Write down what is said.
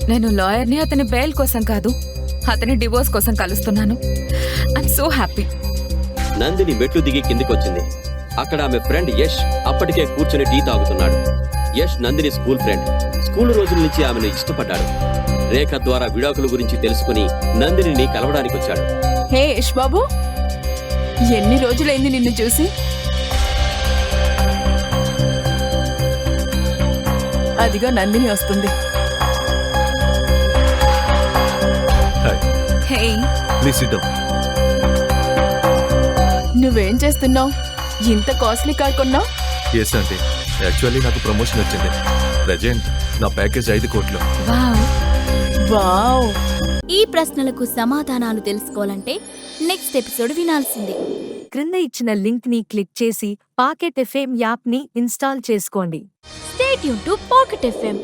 నేను లాయర్ని అతని బెయిల్ కోసం కాదు, అతని డివోర్స్ కోసం కలుస్తున్నాను. I'm so happy. నందిని మెట్లు దిగి కిందికొచ్చింది. అక్కడ ఆమె ఫ్రెండ్ యష్ అప్పటికే కూర్చొని టీ తాగుతున్నాడు. Yash Nandini school friend. School రోజుల నుంచి ఆమెను ఇష్టపడ్డాడు. రేఖ ద్వారా విడాకుల గురించి తెలుసుకుని నందిని కలవడానికి వచ్చాడు. హే యష్ బాబు, ఎన్ని రోజులైంది నిన్ను చూసి. అదిగో నందిని వస్తుంది. హే, ప్లీజ్ సిట్ డౌన్. నువ్వేం చేస్తున్నావు? ఇంత కాస్ట్లీ కార్ కొన్నావు? ఎస్ అంటే యాక్చువల్లీ నాకు ప్రమోషన్ వచ్చింది. ప్రెజెంట్ నా ప్యాకేజ్ 5 కోట్లు. వావ్. వావ్. ఈ ప్రశ్నలకు సమాధానాలు తెలుసుకోవాలంటే నెక్స్ట్ ఎపిసోడ్ వినాల్సిందే. క్రింద ఇచ్చిన లింక్ ని క్లిక్ చేసి పాకెట్ ఎఫ్ఎం యాప్ ని ఇన్స్టాల్ చేసుకోండి. Stay tune to pocket FM.